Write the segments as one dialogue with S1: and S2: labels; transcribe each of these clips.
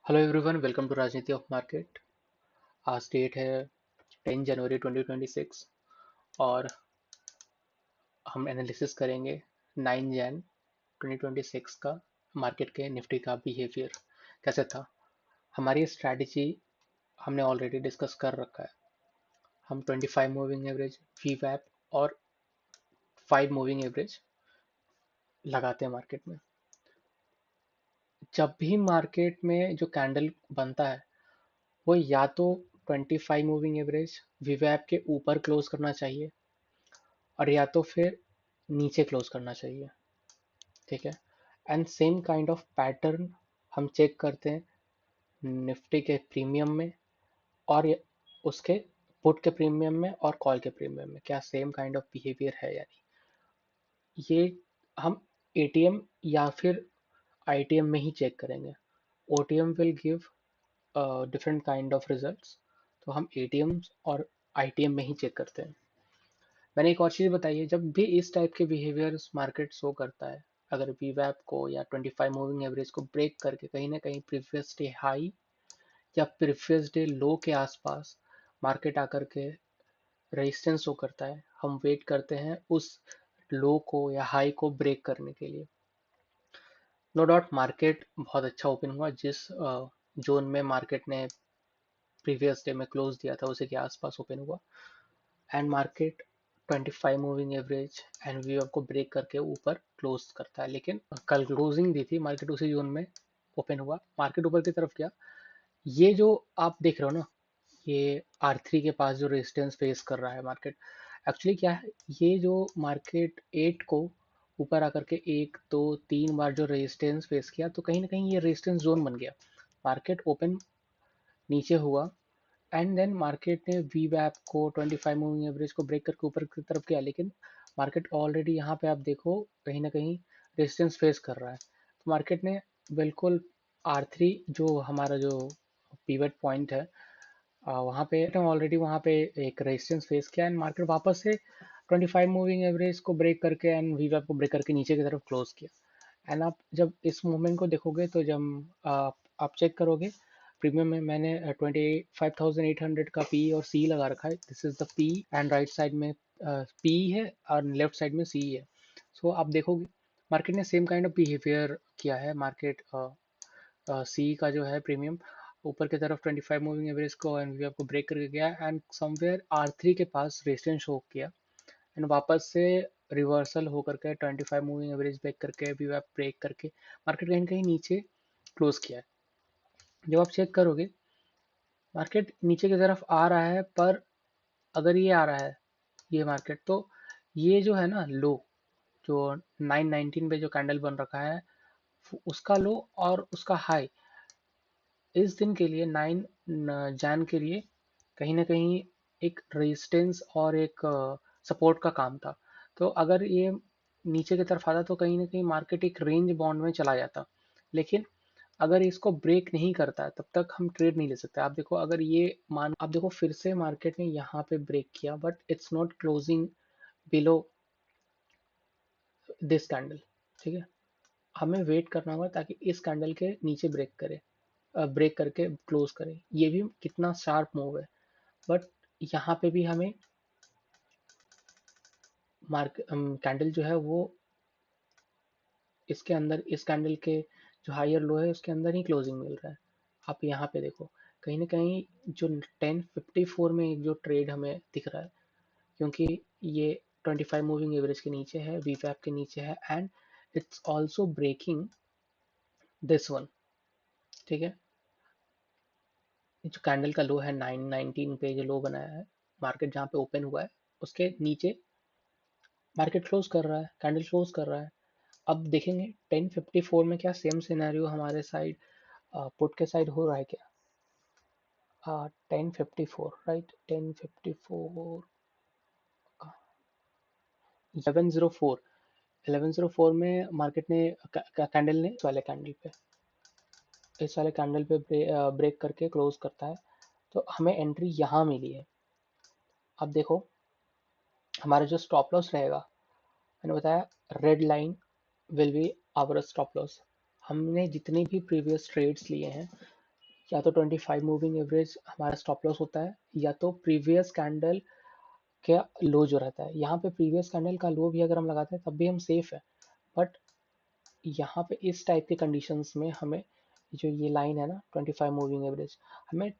S1: Hello everyone, welcome to राजनीति of market. आज date है 10 जनवरी 2026 और हम एनालिसिस करेंगे 9 जैन 2026 का मार्केट के निफ्टी का बिहेवियर कैसे था। हमारी स्ट्रैटेजी हमने ऑलरेडी डिस्कस कर रखा है। हम 25 मूविंग एवरेज, वीवैप और 5 मूविंग एवरेज लगाते हैं मार्केट में। जब भी मार्केट में जो कैंडल बनता है वो या तो 25 मूविंग एवरेज वीवैप के ऊपर क्लोज करना चाहिए और या तो फिर नीचे क्लोज करना चाहिए। ठीक है। And same kind of pattern हम चेक करते हैं निफ्टी के प्रीमियम में और उसके पुट के प्रीमियम में और कॉल के प्रीमियम में क्या सेम काइंड ऑफ बिहेवियर है या नहीं। ये हम एटीएम या फिर आईटीएम में ही चेक करेंगे। OTM will give different kind of results, तो हम एटीएम और आईटीएम में ही चेक करते हैं। मैंने एक और चीज़ बताई है, जब भी इस टाइप के बिहेवियर मार्केट शो करता है, अगर वीवैप को या 25 मूविंग एवरेज को ब्रेक करके कहीं ना कहीं प्रीवियस डे हाई या प्रीवियस डे लो के आसपास मार्केट आकर के रेजिस्टेंस शो करता है, हम वेट करते हैं उस लो को या हाई को ब्रेक करने के लिए। नो डाउट मार्केट बहुत अच्छा ओपन हुआ, जिस जोन में मार्केट ने प्रीवियस डे में क्लोज दिया था उसी के आसपास ओपन हुआ and market 25 moving average and वी को ब्रेक करके ऊपर क्लोज करता है। लेकिन कल क्लोजिंग दी थी, मार्केट उसी जोन में ओपन हुआ, मार्केट ऊपर की तरफ गया। ये जो आप देख रहे हो ना, ये R3 के पास जो रेजिस्टेंस फेस कर रहा है मार्केट, एक्चुअली क्या है, ये जो मार्केट 8 को ऊपर आकर के 1 2 3 बार जो रेजिस्टेंस फेस किया, तो कहीं ना कहीं ये रेजिस्टेंस जोन बन गया। मार्केट ओपन नीचे हुआ एंड देन मार्केट ने वी वैप को 25 मूविंग एवरेज को ब्रेक करके ऊपर की तरफ गया, लेकिन मार्केट ऑलरेडी यहाँ पे आप देखो कहीं ना कहीं रेजिस्टेंस फेस कर रहा है। तो मार्केट ने बिल्कुल R3 जो हमारा जो पिवट पॉइंट है, वहाँ पे ऑलरेडी वहाँ पे एक रेजिस्टेंस फेस किया एंड मार्केट वापस से 25 मूविंग एवरेज को ब्रेक करके एंड वी वैप को ब्रेक करके नीचे की तरफ क्लोज किया। एंड आप जब इस मूवमेंट को देखोगे तो जब आप चेक करोगे प्रीमियम में, मैंने 25,800 का पी और सी लगा रखा है। This is the P and right side में पी है और लेफ्ट साइड में सी है। सो आप देखोगे मार्केट ने सेम काइंड ऑफ बिहेवियर किया है। मार्केट सी का जो है प्रीमियम ऊपर की तरफ 25 मूविंग एवरेज को एंड वी को ब्रेक करके गया एंड समवेयर R3 के पास रेजिस्टेंस शो किया एंड वापस से रिवर्सल होकर के 25 मूविंग एवरेज ब्रेक करके वी ब्रेक करके मार्केट कहीं कहीं नीचे क्लोज किया है। जब आप चेक करोगे मार्केट नीचे की तरफ आ रहा है, पर अगर ये आ रहा है ये मार्केट, तो ये जो है ना लो, जो 919 पे जो कैंडल बन रखा है उसका लो और उसका हाई इस दिन के लिए 9 जैन के लिए कहीं ना कहीं एक रेजिस्टेंस और एक सपोर्ट का काम था। तो अगर ये नीचे की तरफ आता तो कहीं ना कहीं मार्केट एक रेंज बॉन्ड में चला जाता। लेकिन अगर इसको ब्रेक नहीं करता है तब तक हम ट्रेड नहीं ले सकते। आप देखो, अगर ये मान आप देखो फिर से मार्केट ने यहाँ पे ब्रेक किया but it's not closing below this candle. ठीक है, हमें वेट करना होगा ताकि इस कैंडल के नीचे ब्रेक करे, ब्रेक करके क्लोज करे। ये भी कितना शार्प मूव है, बट यहाँ पे भी हमें कैंडल जो है वो इसके अंदर, इस कैंडल के जो हायर लो है उसके अंदर ही क्लोजिंग मिल रहा है। आप यहाँ पे देखो कहीं ना कहीं जो 1054 में एक जो ट्रेड हमें दिख रहा है, क्योंकि ये 25 मूविंग एवरेज के नीचे है, वीपैप के नीचे है and it's also breaking this one. ठीक है, जो कैंडल का लो है 919 पे जो लो बनाया है, मार्केट जहाँ पे ओपन हुआ है उसके नीचे मार्केट क्लोज कर रहा है, कैंडल क्लोज कर रहा है। अब देखेंगे 1054 में क्या सेम सिनेरियो हमारे साइड पुट के साइड हो रहा है क्या। 1054 राइट, 1054 1104, 1104 में मार्केट ने कैंडल ने इस वाले कैंडल पे ब्रेक करके क्लोज करता है, तो हमें एंट्री यहाँ मिली है। अब देखो हमारा जो स्टॉप लॉस रहेगा, मैंने बताया red line will be our stop loss. हमने जितने भी प्रीवियस ट्रेड्स लिए हैं या तो 25 मूविंग एवरेज हमारा स्टॉप लॉस होता है, या तो प्रीवियस कैंडल का लो जो रहता है। यहाँ पे प्रीवियस कैंडल का लो भी अगर हम लगाते हैं तब भी हम सेफ है, बट यहाँ पे इस टाइप के कंडीशंस में हमें जो ये लाइन है ना 25 मूविंग एवरेज, हमें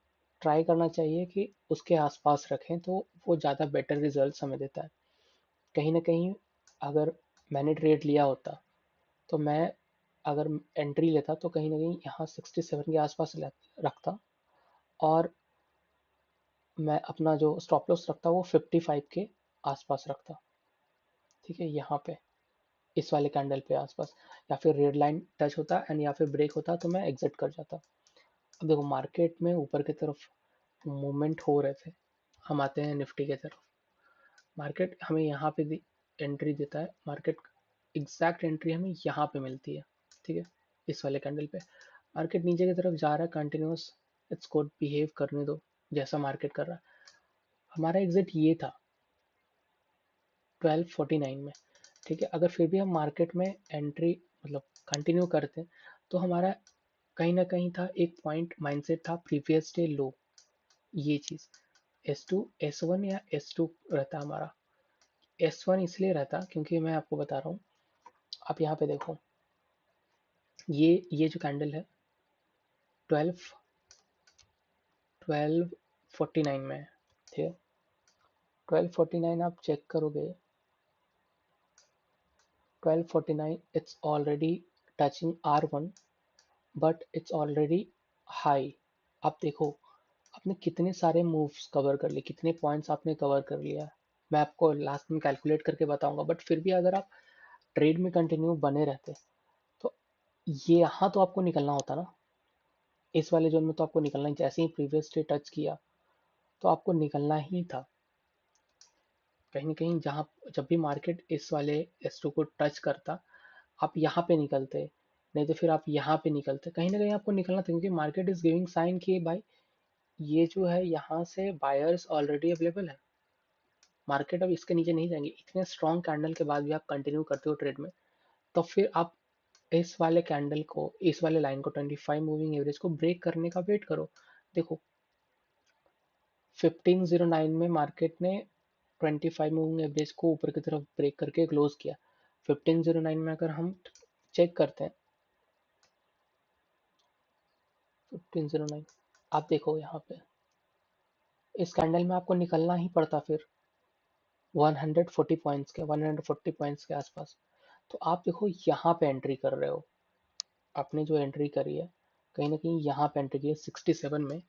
S1: ट्राई करना चाहिए कि उसके आसपास रखें, तो वो ज़्यादा बेटर रिजल्ट्स हमें देता है। कहीं ना कहीं अगर मैंने ट्रेड लिया होता, तो मैं अगर एंट्री लेता तो कहीं ना कहीं यहाँ 67 के आसपास रखता, और मैं अपना जो स्टॉप लॉस रखता वो 55 के आसपास रखता। ठीक है, यहाँ पे इस वाले कैंडल पे आसपास, या फिर रेड लाइन टच होता एंड या फिर ब्रेक होता तो मैं एग्जिट कर जाता। अब देखो मार्केट में ऊपर की तरफ मूवमेंट हो रहे थे, हम आते हैं निफ्टी की तरफ। मार्केट हमें यहाँ पे एंट्री देता है, मार्केट एग्जैक्ट एंट्री हमें यहाँ पे मिलती है। ठीक है, इस वाले कैंडल पे मार्केट नीचे की तरफ जा रहा है कंटिन्यूस, इट्स गुड, बिहेव करने दो जैसा मार्केट कर रहा है। हमारा एग्जिट ये था 1249 में। ठीक है, अगर फिर भी हम मार्केट में एंट्री मतलब कंटिन्यू करते तो हमारा कहीं ना कहीं था एक पॉइंट माइंडसेट था प्रीवियस डे लो, ये चीज S2 S1 या S2 रहता हमारा। S1 इसलिए रहता क्योंकि मैं आपको बता रहा हूँ, आप यहाँ पे देखो, ये जो कैंडल है 12 1249 में है। ठीक है, 1249 आप चेक करोगे, 1249 it's already touching R1 but it's already high. आप देखो आपने कितने सारे मूव्स कवर कर लिए, कितने पॉइंट्स आपने कवर कर लिया। मैं आपको लास्ट में कैलकुलेट करके बताऊंगा, बट फिर भी अगर आप ट्रेड में कंटिन्यू बने रहते तो ये यहाँ तो आपको निकलना होता ना, इस वाले जोन में तो आपको निकलना ही, जैसे ही प्रीवियस डे टच किया तो आपको निकलना ही था। कहीं ना कहीं जहाँ जब भी मार्केट इस वाले S2 को टच करता, आप यहाँ पे निकलते, नहीं तो फिर आप यहाँ पे निकलते, कहीं ना कहीं आपको निकलना था, क्योंकि मार्केट इज गिविंग साइन कि भाई ये जो है यहाँ से बायर्स ऑलरेडी अवेलेबल है, मार्केट अब इसके नीचे नहीं जाएंगे। इतने स्ट्रॉन्ग कैंडल के बाद भी आप कंटिन्यू करते हो ट्रेड में, तो फिर आप इस वाले कैंडल को, इस वाले लाइन को 25 मूविंग एवरेज को ब्रेक करने का वेट करो। देखो 1509 में मार्केट ने 25 मूविंग एवरेज को ऊपर की तरफ ब्रेक करके क्लोज किया। 1509 में अगर हम चेक करते हैं 1509, आप देखो यहाँ पे इस कैंडल में आपको निकलना ही पड़ता फिर 140 पॉइंट्स के, 140 पॉइंट्स के आसपास। तो आप देखो यहाँ पे एंट्री कर रहे हो, आपने जो एंट्री करी है कहीं ना कहीं यहाँ पे एंट्री की है 67 में।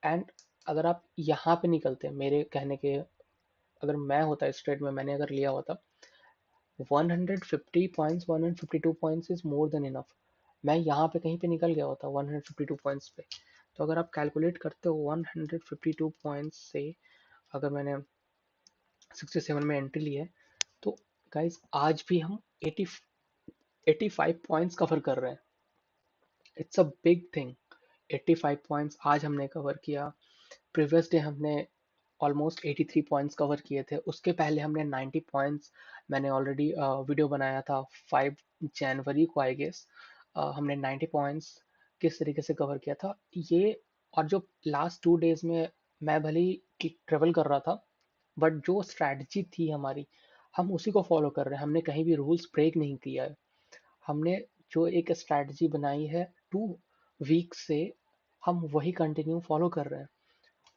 S1: एंड अगर आप यहाँ पे निकलते, मेरे कहने के, अगर मैं होता इस ट्रेड में, मैंने अगर लिया होता 150 points, 152 points is more than enough, मैं यहाँ पे कहीं पे निकल गया होता 152 पॉइंट्स पे। तो अगर आप कैलकुलेट करते हो 152 पॉइंट्स से, अगर मैंने 67 में एंट्री ली है, तो गाइज आज भी हम 85 पॉइंट्स कवर कर रहे हैं। It's a big thing. 85 points आज हमने कवर किया। प्रीवियस डे हमने ऑलमोस्ट 83 पॉइंट्स कवर किए थे, उसके पहले हमने 90 पॉइंट्स, मैंने ऑलरेडी वीडियो बनाया था 5 जनवरी को आई गेस, हमने 90 पॉइंट्स किस तरीके से कवर किया था ये। और जो लास्ट 2 डेज में मैं भले ही ट्रेवल कर रहा था, बट जो स्ट्रैटेजी थी हमारी, हम उसी को फॉलो कर रहे हैं, हमने कहीं भी रूल्स ब्रेक नहीं किया है। हमने जो एक स्ट्रैटेजी बनाई है 2 वीक से, हम वही कंटिन्यू फॉलो कर रहे हैं।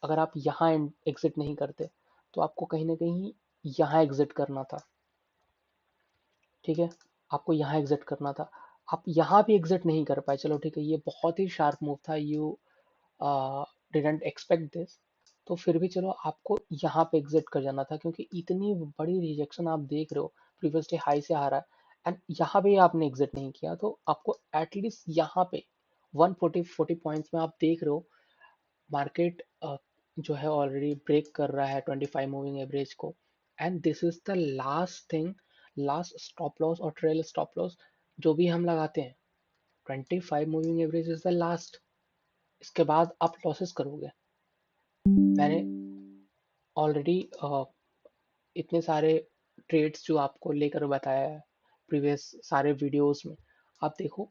S1: अगर आप यहाँ एग्जिट नहीं करते तो आपको कहीं ना कहीं यहाँ एग्जिट करना था। ठीक है, आपको यहाँ एग्जिट करना था, आप यहाँ भी एग्जिट नहीं कर पाए, चलो ठीक है, ये बहुत ही शार्प मूव था, यू डिडंट एक्सपेक्ट दिस, तो फिर भी चलो आपको यहाँ पे एग्जिट कर जाना था, क्योंकि इतनी बड़ी रिजेक्शन आप देख रहे हो, प्रीवियस डे हाई से आ रहा है एंड यहाँ पे आपने एग्जिट नहीं किया, तो आपको एटलीस्ट यहाँ पे 140 पॉइंट्स में आप देख रहे हो मार्केट जो है ऑलरेडी ब्रेक कर रहा है 25 मूविंग एवरेज को, and this is the last thing, last stop loss और ट्रेल स्टॉप लॉस जो भी हम लगाते हैं, 25 moving average is the last, इसके बाद आप लॉसेस करोगे। मैंने ऑलरेडी इतने सारे ट्रेड्स जो आपको लेकर बताया है प्रीवियस सारे वीडियोस में, आप देखो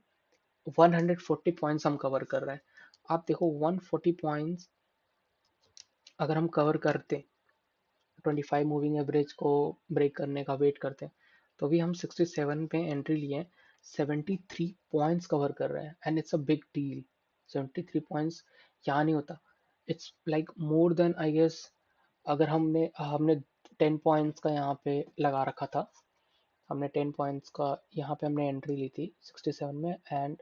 S1: 140 पॉइंट्स हम कवर कर रहे हैं, आप देखो 140 पॉइंट्स अगर हम कवर करते, 25 मूविंग एवरेज को ब्रेक करने का वेट करते हैं, तो भी हम 67 पे एंट्री लिए, 73 पॉइंट्स कवर कर रहे हैं and it's a big deal. 73 points यहाँ नहीं होता, it's like more than I guess. अगर हमने हमने 10 पॉइंट्स का यहाँ पे लगा रखा था, हमने 10 पॉइंट्स का यहाँ पे हमने एंट्री ली थी 67 में, एंड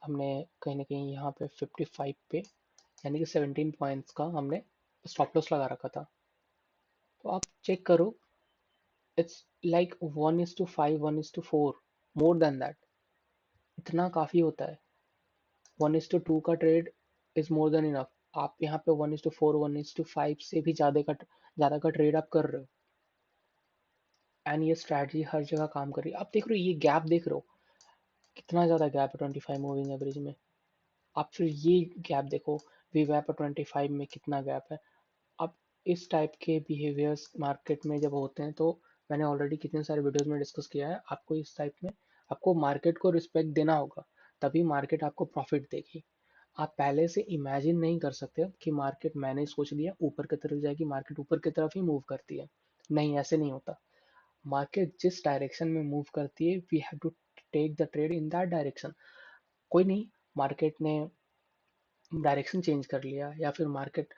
S1: हमने कहीं ना कहीं यहाँ पे 55 पे, यानी कि 17 पॉइंट्स का हमने स्टॉप लॉस लगा रखा था। तो आप चेक करो, it's like 1:5, 1:4, more than that, इतना काफ़ी होता है। 1:2 का trade is more than enough. आप यहाँ पे 1:4, 1:5 से भी ज़्यादा का ट्रेड आप कर रहे हो, एंड ये स्ट्रैटेजी हर जगह काम कर रही है। आप देख रहे हो ये गैप, देख रहे हो कितना ज़्यादा गैप है 25 मूविंग एवरेज में। आप फिर ये गैप देखो, वीवैप और 25 में कितना गैप है। अब इस टाइप के बिहेवियर्स मार्केट में जब होते हैं, तो मैंने ऑलरेडी कितने सारे वीडियोस में डिस्कस किया है, आपको इस टाइप में आपको मार्केट को रिस्पेक्ट देना होगा, तभी मार्केट आपको प्रॉफिट देगी। आप पहले से इमेजिन नहीं कर सकते कि मार्केट, मैंने सोच लिया ऊपर की तरफ जाएगी, मार्केट ऊपर की तरफ ही मूव करती है। नहीं, ऐसे नहीं होता। मार्केट जिस डायरेक्शन में मूव करती है, we have to take the trade in that direction. कोई नहीं, मार्केट ने डायरेक्शन चेंज कर लिया, या फिर मार्केट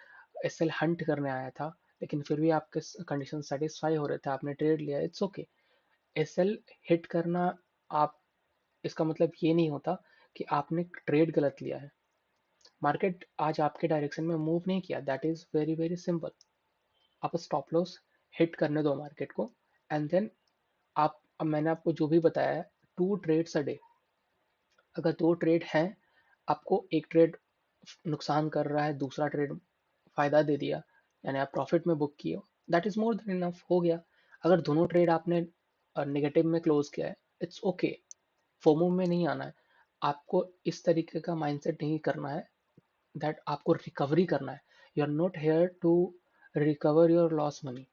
S1: एसएल हंट करने आया था, लेकिन फिर भी आपके कंडीशन सेटिस्फाई हो रहे थे, आपने ट्रेड लिया, इट्स ओके। एसएल हिट करना, आप, इसका मतलब ये नहीं होता कि आपने ट्रेड गलत लिया है। मार्केट आज आपके डायरेक्शन में मूव नहीं किया, that is very very simple. आप स्टॉप लॉस हिट करने दो मार्केट को, एंड देन आप, अब मैंने आपको जो भी बताया है, 2 ट्रेड्स अ डे। अगर 2 ट्रेड हैं, आपको एक ट्रेड नुकसान कर रहा है, दूसरा ट्रेड फायदा दे दिया, यानी आप प्रॉफिट में बुक किए हो, that is more than enough, हो गया। अगर दोनों ट्रेड आपने नेगेटिव में क्लोज किया है, इट्स ओके। फोमो में नहीं आना है, आपको इस तरीके का माइंडसेट नहीं करना है, दैट आपको रिकवरी करना है। You are not here to recover your loss money.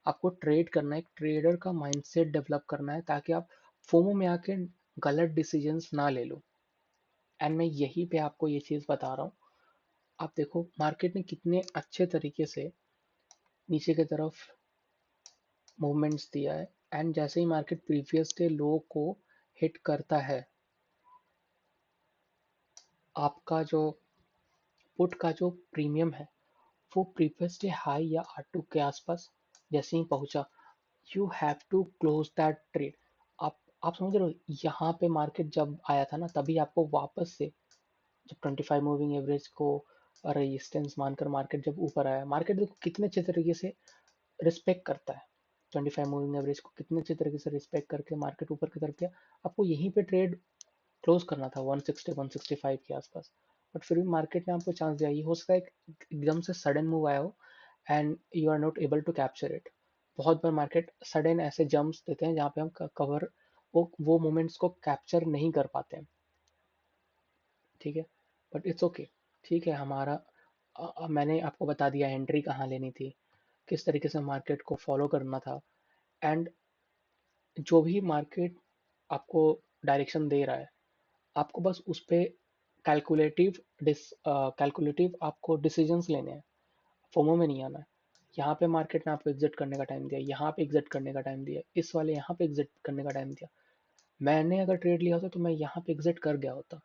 S1: आपको ट्रेड करना है, एक ट्रेडर का माइंडसेट डेवलप करना है, ताकि आप फोमो में आके गलत डिसीजंस ना ले लो। एंड मैं यही पे आपको ये चीज़ बता रहा हूँ। आप देखो मार्केट ने कितने अच्छे तरीके से नीचे की तरफ मूवमेंट्स दिया है, एंड जैसे ही मार्केट प्रीवियस डे लो को हिट करता है, आपका जो पुट का जो प्रीमियम है, वो प्रीवियस डे हाई या R2 के आसपास जैसे ही पहुंचा, you have to close that trade. आप समझ रहे हो, यहाँ पे मार्केट जब आया था ना, तभी आपको वापस से, जब 25 मूविंग एवरेज को रेजिस्टेंस मानकर मार्केट जब ऊपर आया, मार्केट देखो कितने अच्छे तरीके से रिस्पेक्ट करता है। 25 मूविंग एवरेज को कितने अच्छे तरीके से रिस्पेक्ट करके मार्केट ऊपर की तरफ गया। आपको यहीं पे ट्रेड क्लोज करना था 160, 165 के आसपास, बट फिर भी मार्केट ने आपको चांस दिया। ये हो सकता है एकदम से सडन मूव आया हो, and you are not able to capture it. बहुत बार मार्केट सडन ऐसे जंप्स देते हैं जहाँ पे हम कवर, वो मोमेंट्स को कैप्चर नहीं कर पाते हैं, ठीक है, बट इट्स ओके। ठीक है, हमारा मैंने आपको बता दिया एंट्री कहाँ लेनी थी, किस तरीके से मार्केट को फॉलो करना था, एंड जो भी मार्केट आपको डायरेक्शन दे रहा है, आपको बस उस पे कैलकुलेटिव कैलकुलेटिव आपको डिसीजंस लेने हैं, फोमो में नहीं आना है। यहाँ पे मार्केट ने आपको एग्जिट करने का टाइम दिया, यहाँ पे एग्जिट करने का टाइम दिया, इस वाले यहाँ पे एग्जिट करने का टाइम दिया। मैंने अगर ट्रेड लिया होता तो मैं यहाँ पे एग्जिट कर गया होता।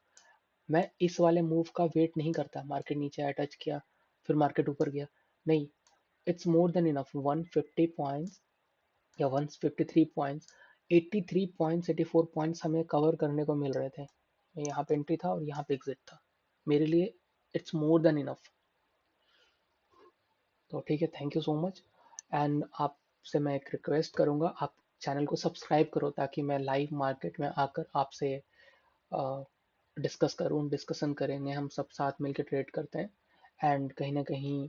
S1: मैं इस वाले मूव का वेट नहीं करता, मार्केट नीचे आया, टच किया, फिर मार्केट ऊपर गया, नहीं। It's more than enough, 150 points या 153 पॉइंट्स, 83 पॉइंट्स, 84 पॉइंट्स हमें कवर करने को मिल रहे थे। मैं यहाँ पे एंट्री था और यहाँ पे एग्जिट था, मेरे लिए इट्स मोर देन इनफ। तो ठीक है, thank you so much. And आपसे मैं एक रिक्वेस्ट करूँगा, आप चैनल को सब्सक्राइब करो, ताकि मैं लाइव मार्केट में आकर आपसे डिस्कस करूँ, डिस्कशन करेंगे, हम सब साथ मिलकर ट्रेड करते हैं। एंड कहीं ना कहीं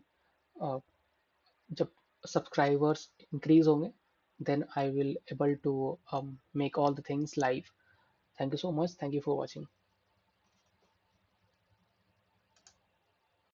S1: अ, जब सब्सक्राइबर्स इंक्रीज होंगे, then I will able to make all the things live. Thank you so much. Thank you for watching.